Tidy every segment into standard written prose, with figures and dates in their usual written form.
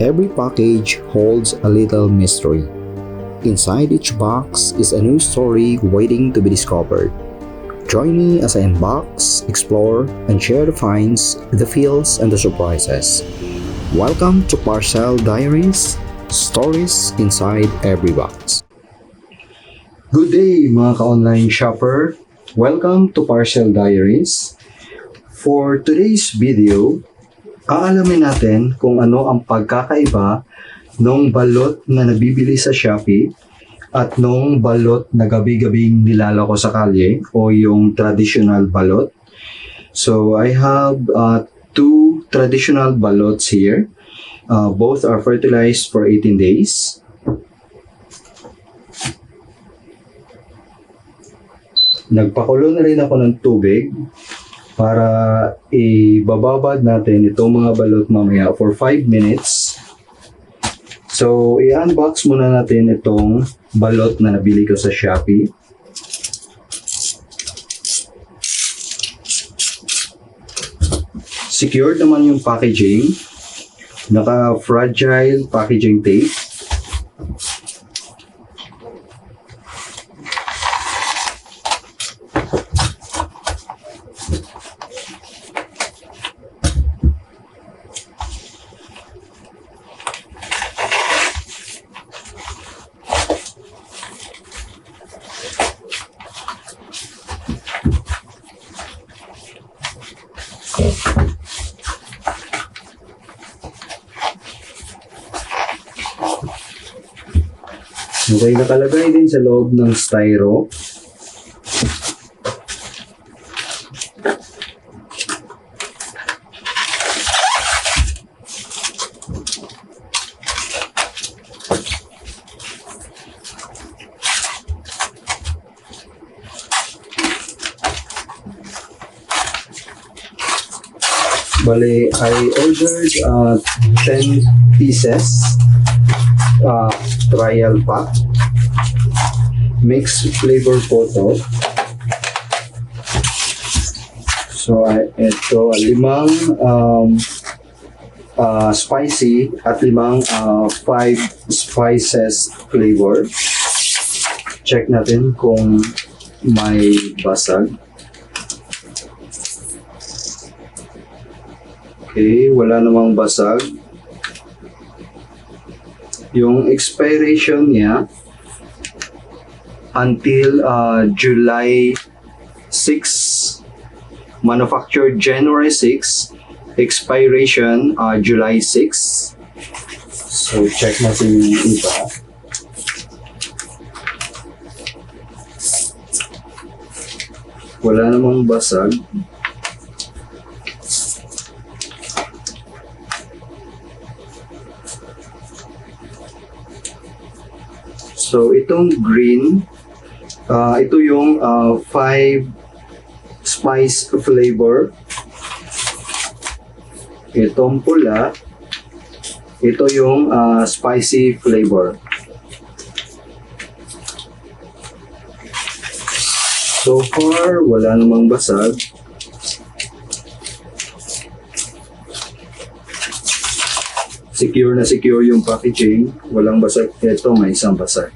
Every package holds a little mystery. Inside each box is a new story waiting to be discovered. Join me as I unbox, explore, and share the finds, the feels, and the surprises. Welcome to Parcel Diaries, stories inside every box. Good day mga ka-online shopper! Welcome to Parcel Diaries. For today's video, aalamin natin kung ano ang pagkakaiba nung balot na nabibili sa Shopee at nung balot na gabi-gabing nilalako sa kalye o yung traditional balot. So I have two traditional balots here. Both are fertilized for 18 days. Nagpakulo na rin ako ng tubig para ibababad natin itong mga balot mamaya for 5 minutes. So, i-unbox muna natin itong balot na nabili ko sa Shopee. Secured naman yung packaging. Naka-fragile packaging tape. Okay, nakalagay din sa loob ng styro. Bale, I ordered 10 pieces trial pack. Mixed flavor po to. So, ito, 5 spicy at 5 spices flavor. Check natin kung may basag. Okay, wala namang basag. Yung expiration niya until July 6, manufactured January 6, expiration July 6. So check natin yung iba. Wala namang basag. So, itong green, ito yung 5 spice flavor. Itong pula, ito yung spicy flavor. So far, wala namang basag. Secure na secure yung packaging. Walang basag. Ito, may isang basag.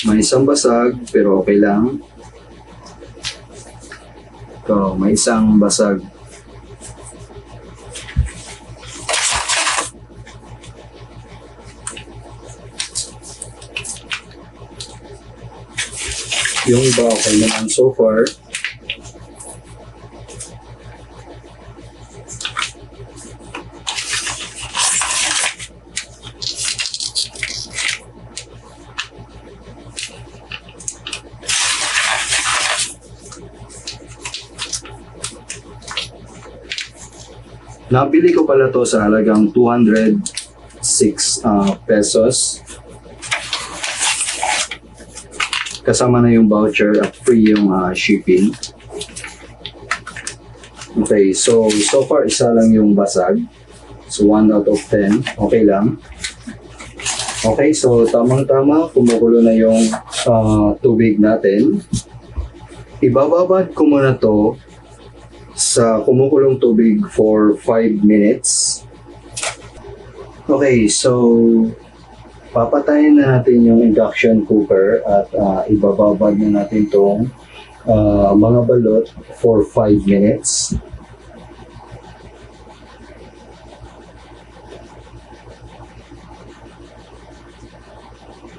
May isang basag, pero okay lang. Ito, may isang basag. Yung iba okay naman so far. Nabili ko pala to sa halagang 206 pesos. Kasama na yung voucher at free yung shipping. Okay, so far isa lang yung basag. So 1 out of 10, okay lang. Okay, so tamang-tama, kumukulo na yung tubig natin. Ibababad ko muna to sa kumukulong tubig for 5 minutes. Okay, so papatayin na natin yung induction cooker at ibababad na natin tong mga balot for 5 minutes.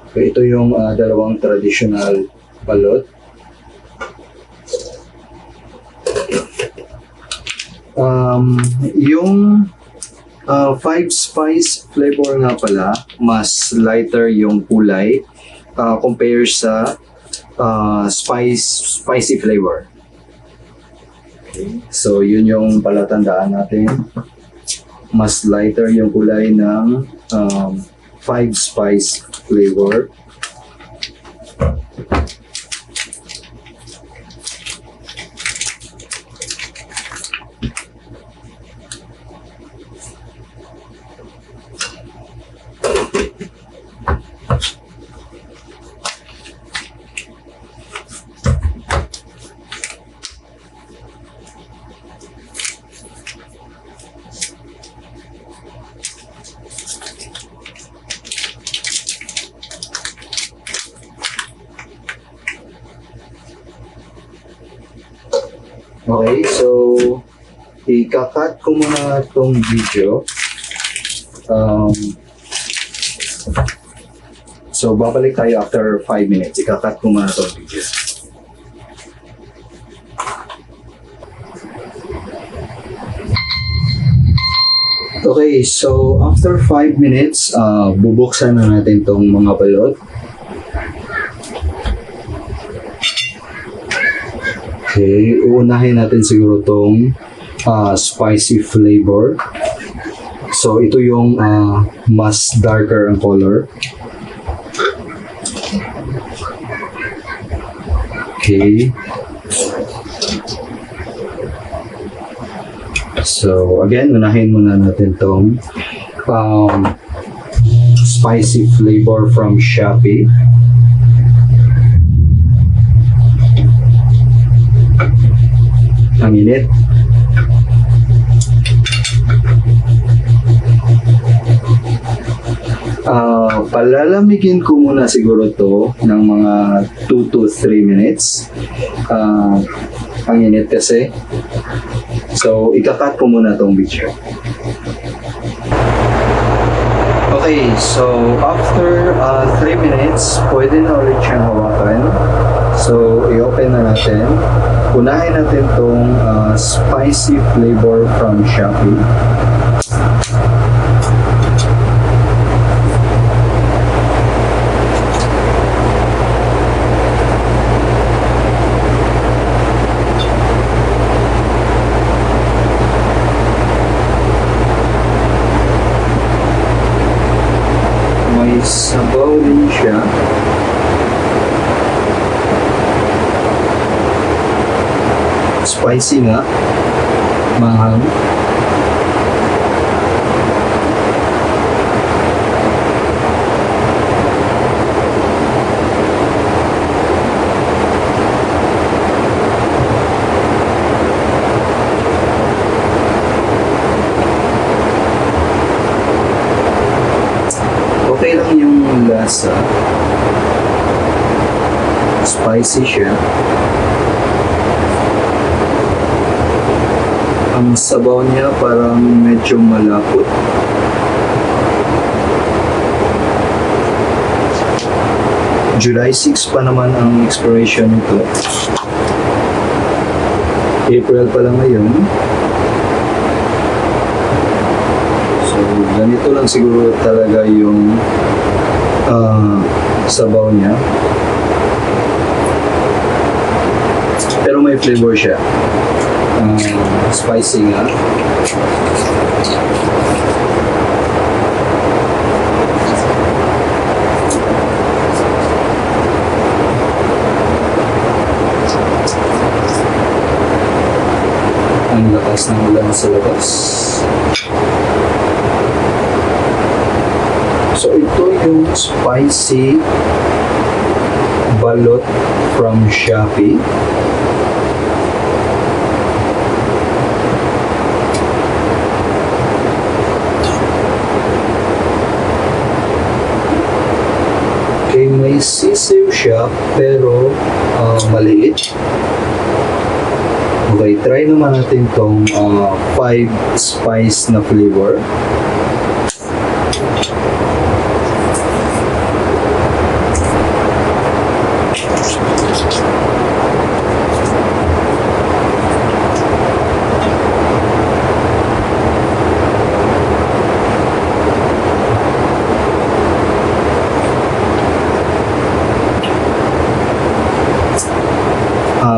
So, ito yung dalawang traditional balot. Yung 5-spice flavor nga pala, mas lighter yung kulay compare sa spicy flavor. Okay. So, yun yung palatandaan natin. Mas lighter yung kulay ng 5-spice flavor. Okay, so ikakat ko muna itong video. So babalik tayo after 5 minutes. Ikakat ko muna itong video. Okay, so after 5 minutes, bubuksan na natin itong mga balot. Okay, uunahin natin siguro itong spicy flavor. So, ito yung mas darker ang color. Okay. So, again, unahin muna natin itong spicy flavor from Shopee. Ang init. Palalamigin ko muna siguro to ng mga 2 to 3 minutes. Ang init kasi. So, ikakat ko muna tong video. Okay, so after 3 minutes, pwede na ulit siyang hawakan. So, i-open na natin. Unahin natin tong spicy flavor from Shopee. May sabaw din siya. Spicy nga. Mahal. Okay lang yung lasa. Spicy siya. Ang sabaw niya parang medyo malapot. July 6 pa naman ang expiration nito. April pa lang ngayon. So, ganito lang siguro talaga yung sabaw niya. Pero may flavor siya. Spicy nga. Ang lakas ng ulan sa labas. So ito yung spicy balot from Shopee. may sisiw siya pero maliit. Okay, try naman natin tong 5 spice na flavor.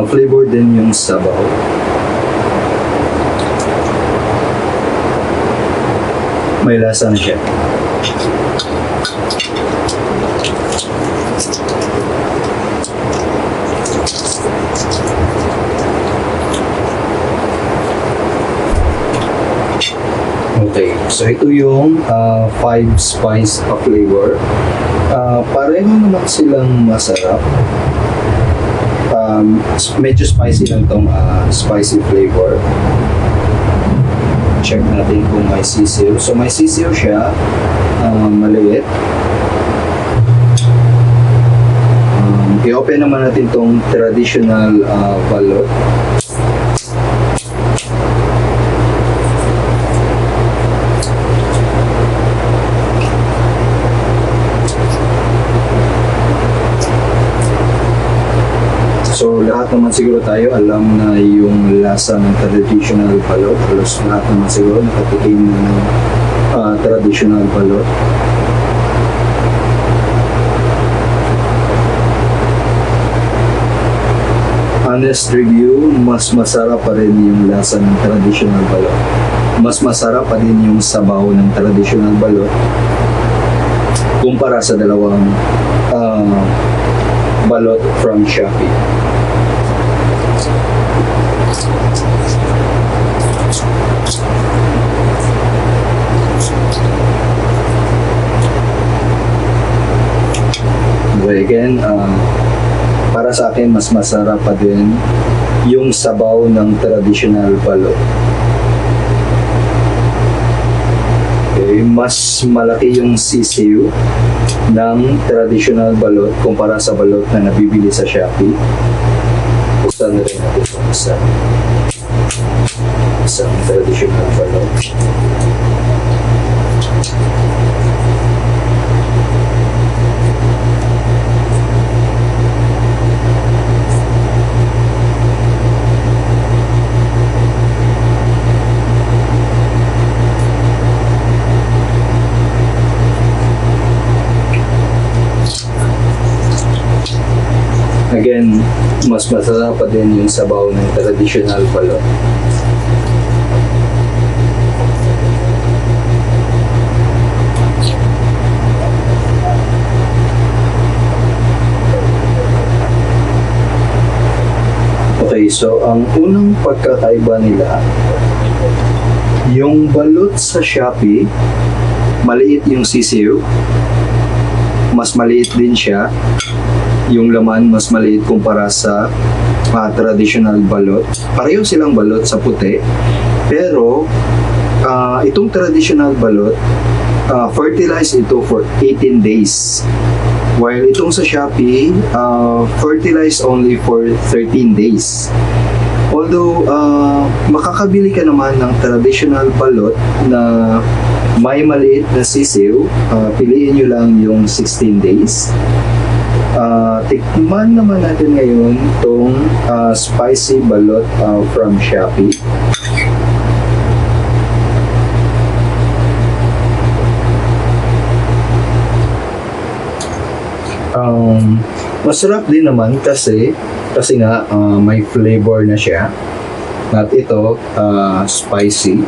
Flavor din yung sabaw. May lasa na siya. Okay, so ito yung 5 spice flavor. Pareho naman silang masarap. Medyo spicy lang tong spicy flavor. Check natin kung may sisiw. So may sisiw siya, maliit. I-open naman natin tong traditional balot. So lahat naman siguro tayo alam na yung lasa ng traditional balot. Halos lahat naman siguro nakatikim na ng traditional balot. Honest review, mas masarap pa rin yung lasa ng traditional balot. Mas masarap pa din yung sabaw ng traditional balot kumpara sa dalawang balot from Shopee. Okay, again, para sa akin, mas masarap pa din yung sabaw ng traditional balot. Okay, mas malaki yung sisiw ng traditional balot kumpara sa balot na nabibili sa Shopee. Buksan na rin natin itong isang traditional balot. Again, mas masarap pa din yung sabaw ng traditional balot. Okay, so ang unang pagkakaiba nila, yung balot sa Shopee, maliit yung sisiw, mas maliit din siya. Yung laman mas maliit kumpara sa traditional balot. Pareho silang balot sa puti. Pero itong traditional balot, fertilize ito for 18 days. While itong sa Shopee, fertilize only for 13 days. Although, makakabili ka naman ng traditional balot na may maliit na sisiw, piliin nyo lang yung 16 days. Tikman naman natin ngayon itong spicy balot from Shopee. Masarap din naman kasi nga may flavor na siya. At ito spicy.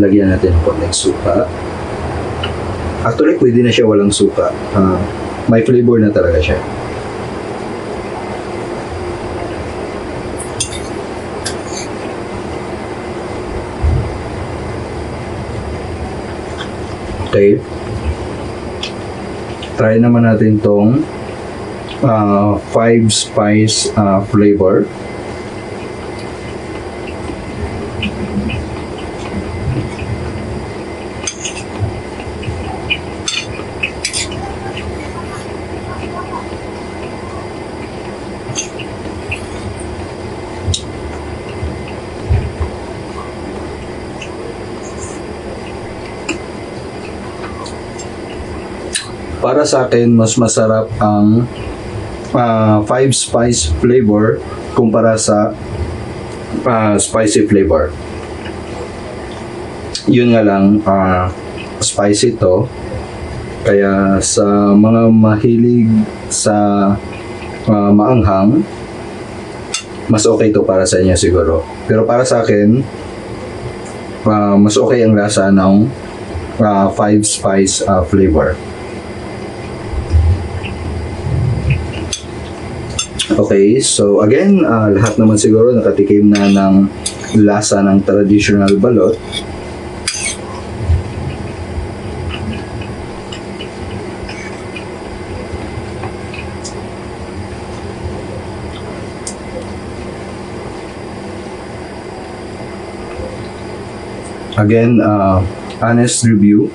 Lagyan natin ng konting suka. Actually, pwede na siya walang suka. May flavor na talaga siya. Okay. Try naman natin tong 5 spice flavor. para sa akin, mas masarap ang 5 spice flavor kumpara sa spicy flavor. Yun nga lang, spicy to. Kaya sa mga mahilig sa maanghang, mas okay to para sa inyo siguro. Pero para sa akin, mas okay ang lasa ng 5 spice flavor. Okay, so again, lahat naman siguro nakatikim na ng lasa ng traditional balot. Again, honest review,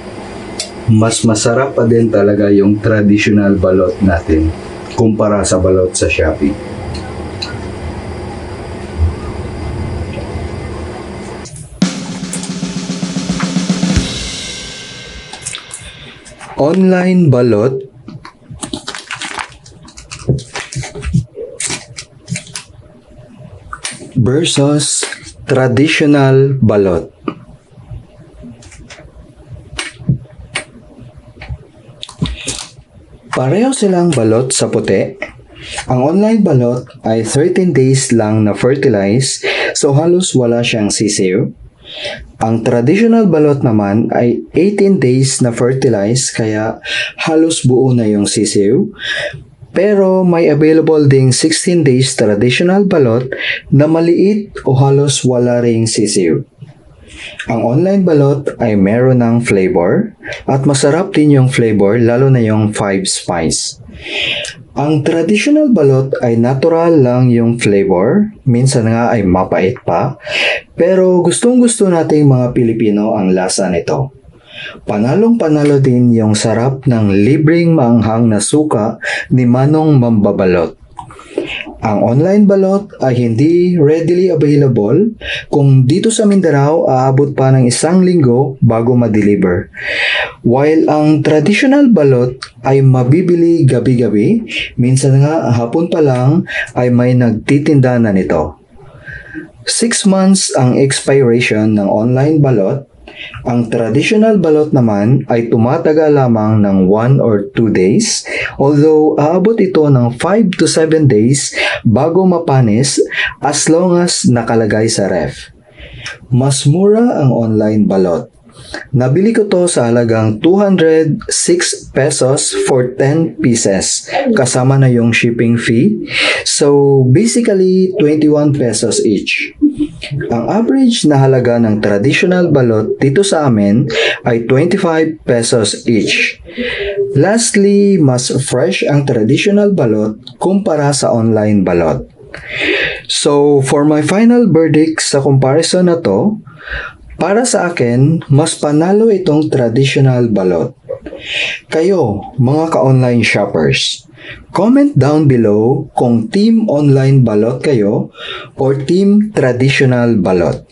mas masarap pa din talaga yung traditional balot natin kumpara sa balot sa Shopee. Online balot versus traditional balot. Pareho silang balot sa puti. Ang online balot ay 13 days lang na fertilize, so halos wala siyang sisiw. Ang traditional balot naman ay 18 days na fertilize, kaya halos buo na yung sisiw. Pero may available ding 16 days traditional balot na maliit o halos wala ring sisiw. Ang online balot ay meron ng flavor at masarap din yung flavor, lalo na yung 5 spice. Ang traditional balot ay natural lang yung flavor, minsan nga ay mapait pa, pero gustong-gusto nating mga Pilipino ang lasa nito. Panalong-panalo din yung sarap ng libreng maanghang na suka ni Manong Mambabalot. Ang online balot ay hindi readily available. Kung dito sa Mindanao, aabot pa ng 1 linggo bago ma-deliver. While ang traditional balot ay mabibili gabi-gabi, minsan nga hapon pa lang ay may nagtitinda na nito. 6 months ang expiration ng online balot. Ang traditional balot naman ay tumatagal lamang ng 1 or 2 days, although aabot ito ng 5 to 7 days bago mapanis as long as nakalagay sa ref. Mas mura ang online balot. Nabili ko to sa halagang 206 pesos for 10 pieces, kasama na yung shipping fee. So basically 21 pesos each. Ang average na halaga ng traditional balot dito sa amin ay 25 pesos each. Lastly, mas fresh ang traditional balot kumpara sa online balot. So, for my final verdict sa comparison na to, para sa akin, mas panalo itong traditional balot. Kayo, mga ka-online shoppers, comment down below kung team online balot kayo or team traditional balot.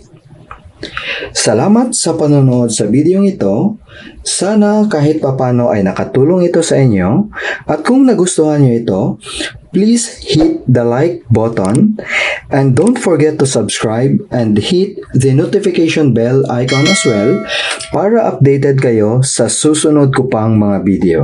Salamat sa panonood sa video ito. Sana kahit papano ay nakatulong ito sa inyo. At kung nagustuhan nyo ito, please hit the like button and don't forget to subscribe and hit the notification bell icon as well para updated kayo sa susunod ko pang mga video.